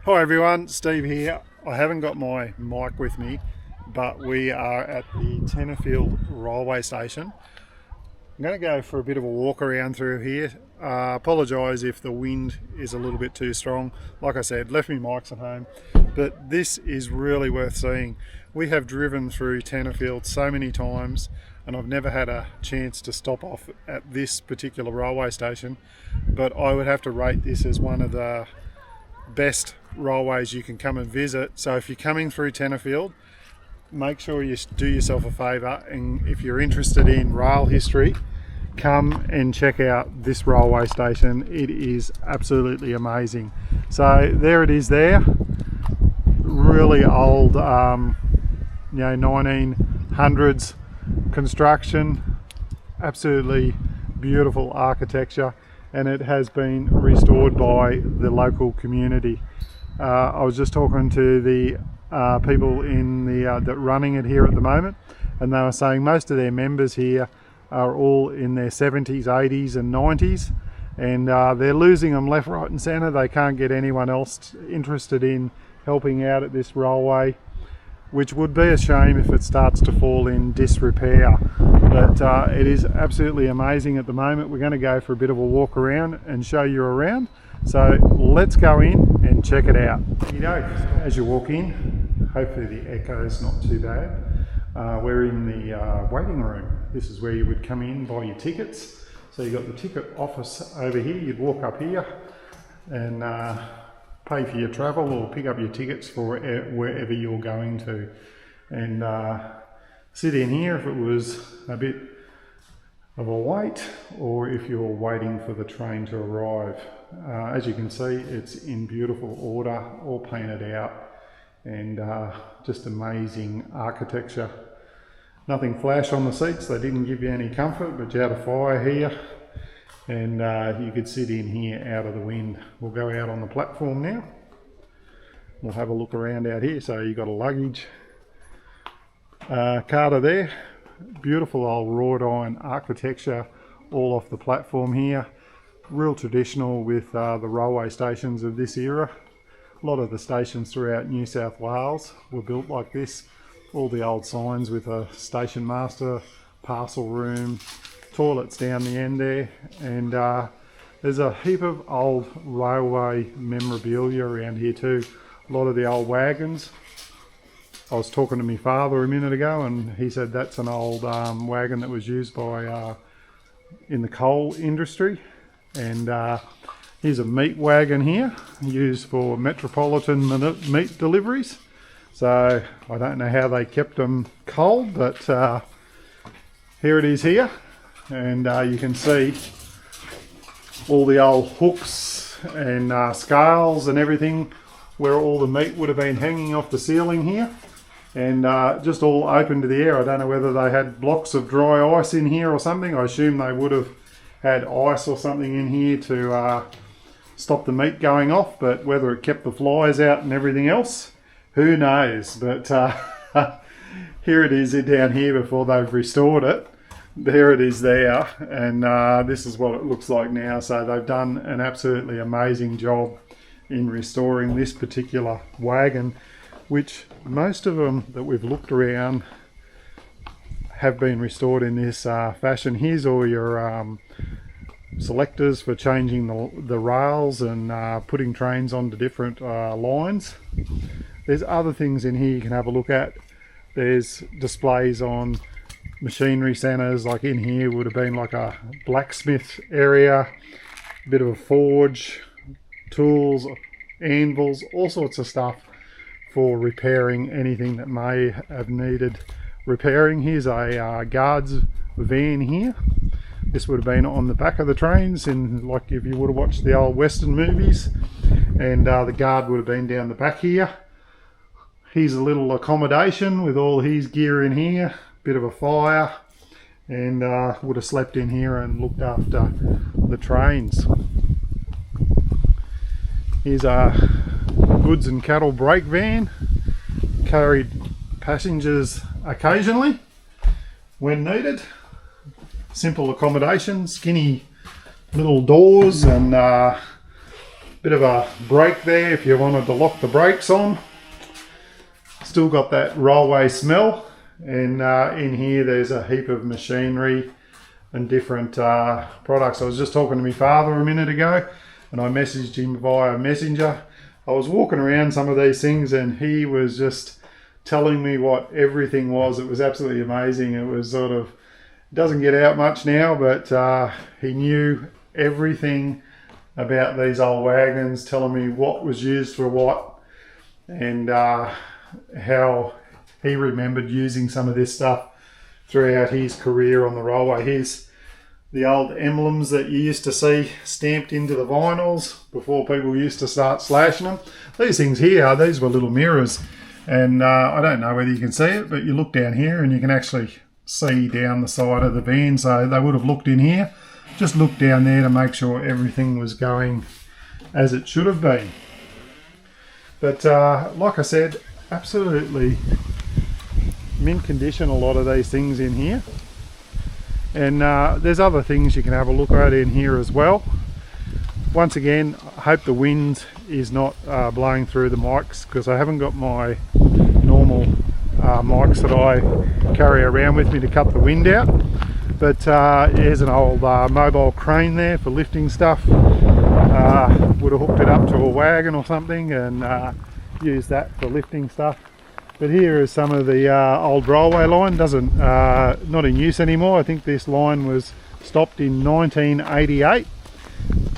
Hi everyone, Steve here. I haven't got my mic with me, but we are at the Tenterfield Railway Station. I'm going to go for a bit of a walk around through here. Apologise if the wind is a little bit too strong. Like I said, left me mics at home, but this is really worth seeing. We have driven through Tenterfield so many times and I've never had a chance to stop off at this particular railway station, but I would have to rate this as one of the best railways you can come and visit. So if you're coming through Tenterfield, make sure you do yourself a favour, and if you're interested in rail history, come and check out this railway station. It is absolutely amazing. So there it is there, really old 1900s construction, absolutely beautiful architecture, and it has been restored by the local community. I was just talking to the people in the that running it here at the moment, and they were saying most of their members here are all in their 70s, 80s and 90s, and they're losing them left, right and centre. They can't get anyone else interested in helping out at this railway, which would be a shame if it starts to fall in disrepair. But it is absolutely amazing at the moment. We're going to go for a bit of a walk around and show you around. So let's go in and check it out. As you walk in, hopefully the echo is not too bad. We're in the waiting room. This is where you would come in, buy your tickets. So you've got the ticket office over here. You'd walk up here and pay for your travel or pick up your tickets for wherever you're going to, and sit in here if it was a bit of a wait or if you're waiting for the train to arrive. As you can see, it's in beautiful order, all painted out, and just amazing architecture. Nothing flash on the seats, they didn't give you any comfort, but you had a fire here, and you could sit in here out of the wind. We'll go out on the platform now. We'll have a look around out here. So you've got a luggage carter there. Beautiful old wrought iron architecture all off the platform here. Real traditional with the railway stations of this era. A lot of the stations throughout New South Wales were built like this. All the old signs with a station master, parcel room, toilets down the end there, and there's a heap of old railway memorabilia around here too. A lot of the old wagons. I was talking to my father a minute ago and he said that's an old wagon that was used by in the coal industry, and here's a meat wagon here used for metropolitan meat deliveries. So I don't know how they kept them cold, but here it is here. And you can see all the old hooks and scales and everything where all the meat would have been hanging off the ceiling here, and just all open to the air. I don't know whether they had blocks of dry ice in here or something. I assume they would have had ice or something in here to stop the meat going off, but whether it kept the flies out and everything else, who knows. But here it is down here before they've restored it. There it is there, and this is what it looks like now. So they've done an absolutely amazing job in restoring this particular wagon, which most of them that we've looked around have been restored in this fashion. Here's all your selectors for changing the rails and putting trains onto different lines. There's other things in here you can have a look at. There's displays on machinery centres, like in here would have been like a blacksmith area, a bit of a forge, tools, anvils, all sorts of stuff for repairing anything that may have needed repairing. Here's a guard's van here. This would have been on the back of the trains, in like if you would have watched the old Western movies, and the guard would have been down the back here. Here's a little accommodation with all his gear in here, bit of a fire, and would have slept in here and looked after the trains. Here's a goods and cattle brake van, carried passengers occasionally when needed. Simple accommodation, skinny little doors, and Bit of a brake there if you wanted to lock the brakes on. Still got that railway smell. And in here there's a heap of machinery and different products. I was just talking to my father a minute ago and I messaged him via Messenger. I was walking around some of these things and he was just telling me what everything was. It was absolutely amazing. It was sort of, doesn't get out much now, but he knew everything about these old wagons, telling me what was used for what and how he remembered using some of this stuff throughout his career on the railway. Here's the old emblems that you used to see stamped into the vinyls before people used to start slashing them. These things here, these were little mirrors, and I don't know whether you can see it, but you look down here and you can actually see down the side of the van. So they would have looked in here, just looked down there to make sure everything was going as it should have been. But like I said, absolutely mint condition, a lot of these things in here. And there's other things you can have a look at in here as well. Once again, I hope the wind is not blowing through the mics, because I haven't got my normal mics that I carry around with me to cut the wind out. But here's an old mobile crane there for lifting stuff. Would have hooked it up to a wagon or something and used that for lifting stuff. But here is some of the old railway line. Not in use anymore. I think this line was stopped in 1988,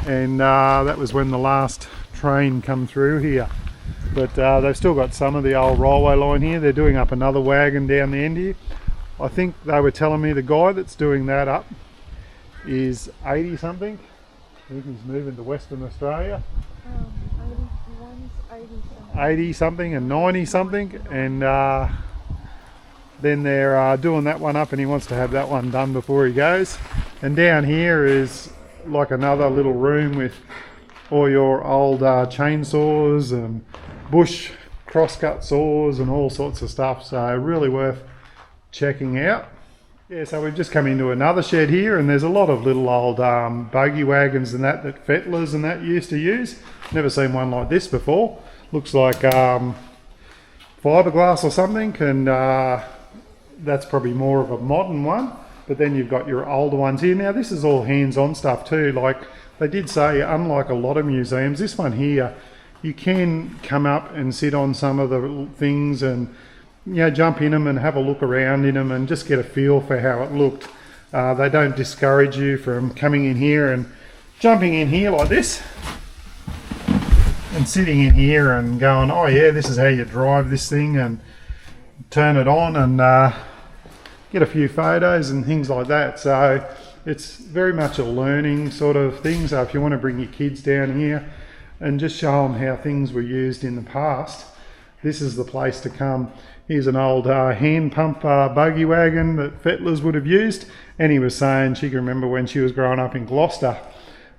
and that was when the last train come through here. But they've still got some of the old railway line here. They're doing up another wagon down the end here. I think they were telling me the guy that's doing that up is 80 something. I think he's moving to Western Australia. 80 something and 90 something, and then they're doing that one up, and he wants to have that one done before he goes. And down here is like another little room with all your old chainsaws and bush crosscut saws and all sorts of stuff, so really worth checking out. Yeah, so we've just come into another shed here, and there's a lot of little old buggy wagons and that fettlers and that used to use. Never seen one like this before. Looks like fiberglass or something, and that's probably more of a modern one. But then you've got your older ones here. Now this is all hands-on stuff too. Like they did say, unlike a lot of museums, this one here, you can come up and sit on some of the things and, you know, jump in them and have a look around in them and just get a feel for how it looked. They don't discourage you from coming in here and jumping in here like this and sitting in here and going, oh yeah, this is how you drive this thing, and turn it on and get a few photos and things like that. So it's very much a learning sort of thing. So if you want to bring your kids down here and just show them how things were used in the past, this is the place to come. Here's an old hand pump buggy wagon that fettlers would have used, and he was saying she can remember when she was growing up in Gloucester,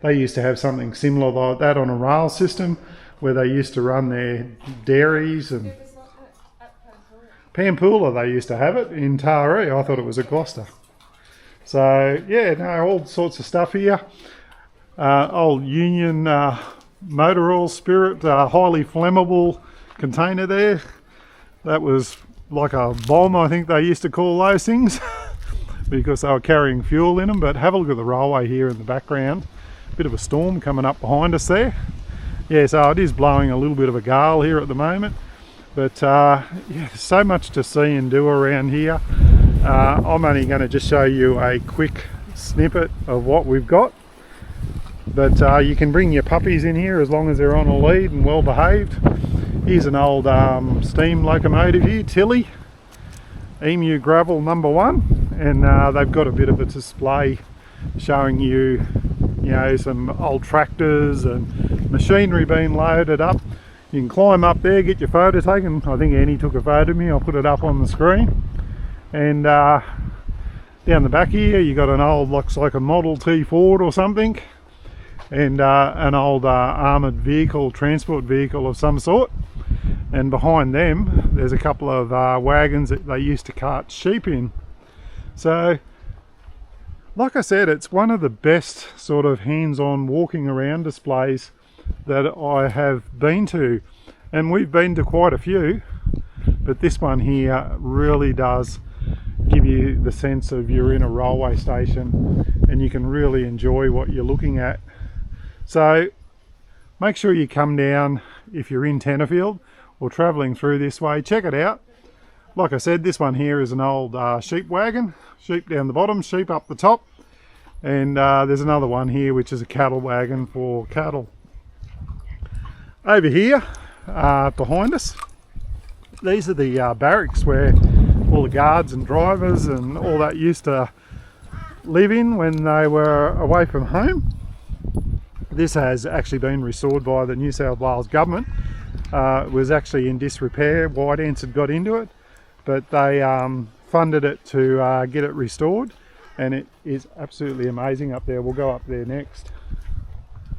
they used to have something similar like that on a rail system where they used to run their dairies. And Pampoola they used to have it in Taree. I thought it was at Gloucester. So yeah, no, all sorts of stuff here. Old Union motor oil spirit, highly flammable container there. That was like a bomb, I think they used to call those things because they were carrying fuel in them. But have a look at the railway here in the background. Bit of a storm coming up behind us there. Yeah, so it is blowing a little bit of a gale here at the moment. But yeah, there's so much to see and do around here. I'm only going to just show you a quick snippet of what we've got. But you can bring your puppies in here as long as they're on a lead and well behaved. Here's an old steam locomotive here, Tilly, Emu Gravel #1, and they've got a bit of a display showing you, you know, some old tractors and machinery being loaded up. You can climb up there, get your photo taken. I think Annie took a photo of me. I'll put it up on the screen. And down the back here, you got an old, looks like a Model T Ford or something, and an old armoured vehicle, transport vehicle of some sort. And behind them there's a couple of wagons that they used to cart sheep in. So like I said, it's one of the best sort of hands-on walking around displays that I have been to, and we've been to quite a few, but this one here really does give you the sense of you're in a railway station and you can really enjoy what you're looking at. So make sure you come down if you're in Tenterfield or travelling through this way. Check it out. Like I said, this one here is an old sheep wagon. Sheep down the bottom, sheep up the top. And there's another one here which is a cattle wagon for cattle. Over here, behind us, these are the barracks where all the guards and drivers and all that used to live in when they were away from home. This has actually been restored by the New South Wales government. It was actually in disrepair. White Ants had got into it, but they funded it to get it restored, and it is absolutely amazing up there. We'll go up there next.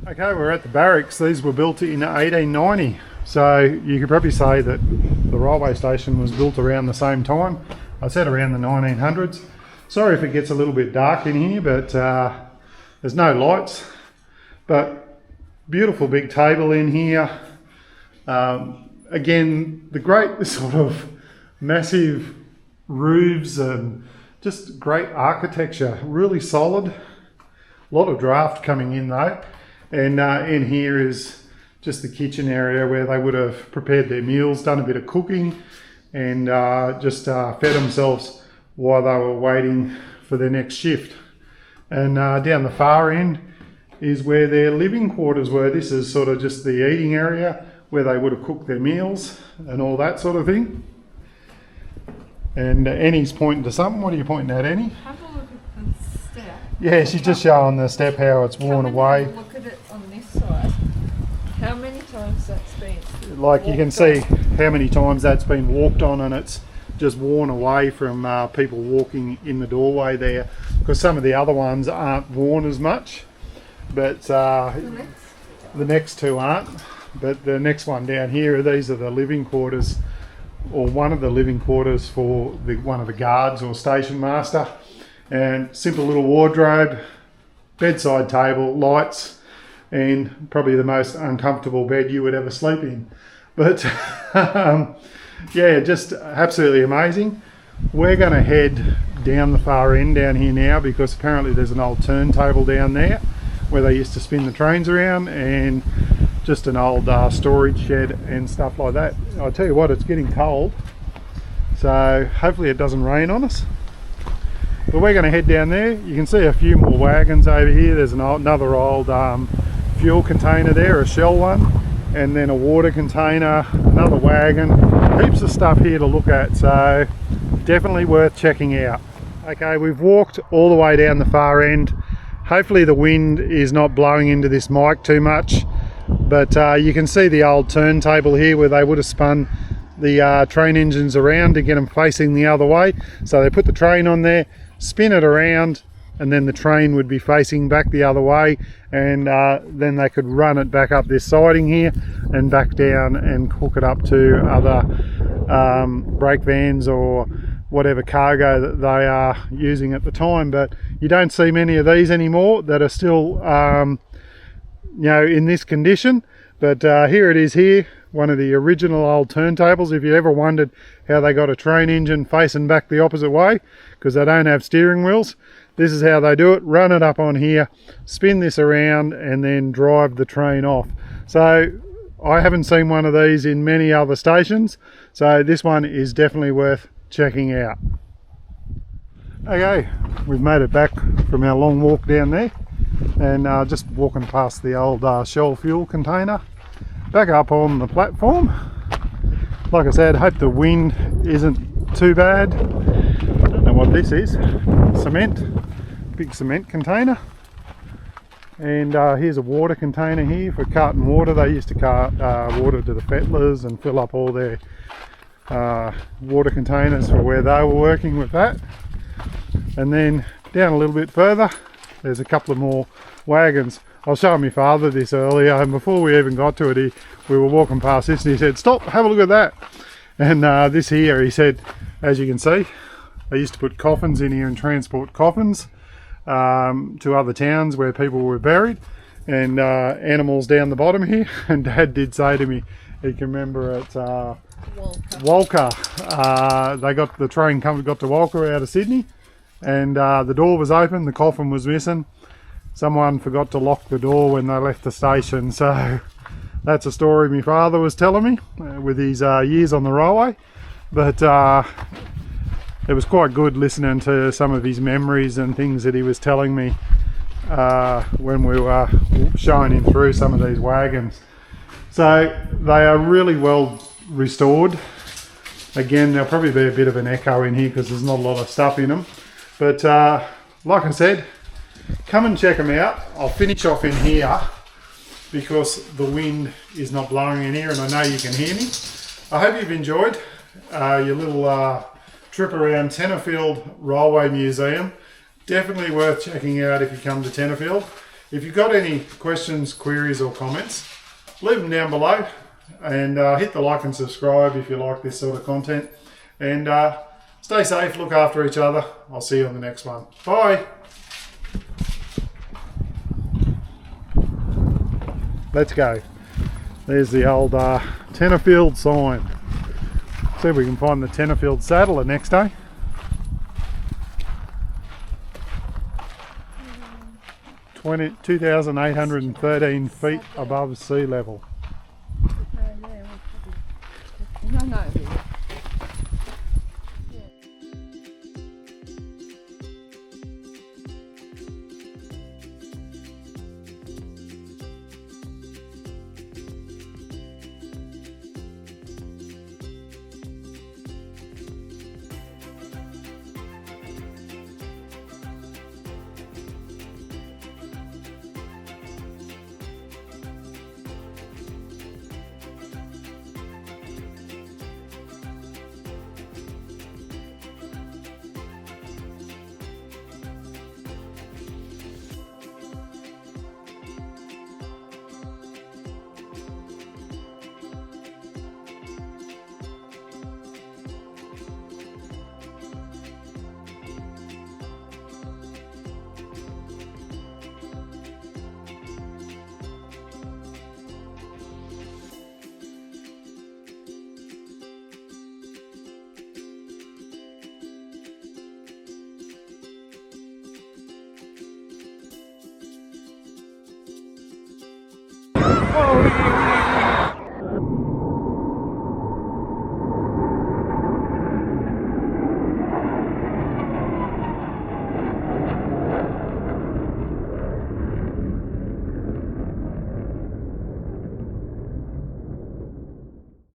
Okay, we're at the barracks. These were built in 1890, so you could probably say that the railway station was built around the same time. I said around the 1900s. Sorry if it gets a little bit dark in here, but there's no lights. But beautiful big table in here. Again, the great sort of massive roofs and just great architecture, really solid. A lot of draft coming in though. And in here is just the kitchen area where they would have prepared their meals, done a bit of cooking, and just fed themselves while they were waiting for their next shift. And down the far end is where their living quarters were. This is sort of just the eating area where they would have cooked their meals and all that sort of thing. And Annie's pointing to something. What are you pointing at, Annie? Have a look at the step. Yeah, she's just showing the step how it's worn away. Have a look at it on this side. How many times that's been like you can see how many times that's been walked on, and it's just worn away from people walking in the doorway there, because some of the other ones aren't worn as much, but the next two aren't. But the next one down here, these are the living quarters, or one of the living quarters for one of the guards or station master. And simple little wardrobe, bedside table, lights, and probably the most uncomfortable bed you would ever sleep in. But yeah, just absolutely amazing. We're going to head down the far end down here now, because apparently there's an old turntable down there where they used to spin the trains around, and just an old storage shed and stuff like that. I'll tell you what, it's getting cold, so hopefully it doesn't rain on us. But we're going to head down there. You can see a few more wagons over here. There's another old fuel container there, a shell one, and then a water container, another wagon. Heaps of stuff here to look at, so definitely worth checking out. Okay, we've walked all the way down the far end. Hopefully the wind is not blowing into this mic too much, but you can see the old turntable here where they would have spun the train engines around to get them facing the other way. So they put the train on there, spin it around, and then the train would be facing back the other way, and then they could run it back up this siding here and back down and hook it up to other brake vans or whatever cargo that they are using at the time. But you don't see many of these anymore that are still you know, in this condition. But here it is here, one of the original old turntables. If you ever wondered how they got a train engine facing back the opposite way, because they don't have steering wheels, this is how they do it. Run it up on here, spin this around, and then drive the train off. So I haven't seen one of these in many other stations, so this one is definitely worth checking out. Okay, we've made it back from our long walk down there, and just walking past the old Shell fuel container, back up on the platform. Like I said, hope the wind isn't too bad. Don't know what this is. Cement, big cement container. And here's a water container here for carting water. They used to cart water to the fettlers and fill up all their water containers for where they were working with that. And then down a little bit further, there's a couple of more wagons. I was showing my father this earlier, and before we even got to it, we were walking past this and he said, "Stop, have a look at that." And this here, he said, as you can see, they used to put coffins in here and transport coffins to other towns where people were buried. and animals down the bottom here. And Dad did say to me he can remember at Walker. They got the train got to Walker out of Sydney, and the door was open, the coffin was missing. Someone forgot to lock the door when they left the station, so that's a story my father was telling me with his years on the railway. But it was quite good listening to some of his memories and things that he was telling me when we were showing him through some of these wagons. So they are really well restored. Again, there'll probably be a bit of an echo in here because there's not a lot of stuff in them. But like I said, come and check them out. I'll finish off in here because the wind is not blowing in here and I know you can hear me. I hope you've enjoyed your little trip around Tenterfield Railway Museum. Definitely worth checking out if you come to Tenterfield. If you've got any questions, queries or comments, leave them down below, and hit the like and subscribe if you like this sort of content. And stay safe, look after each other. I'll see you on the next one. Bye. Let's go. There's the old Tenterfield sign. See if we can find the Tenterfield saddle the next day. 2,813 feet above sea level. No, no.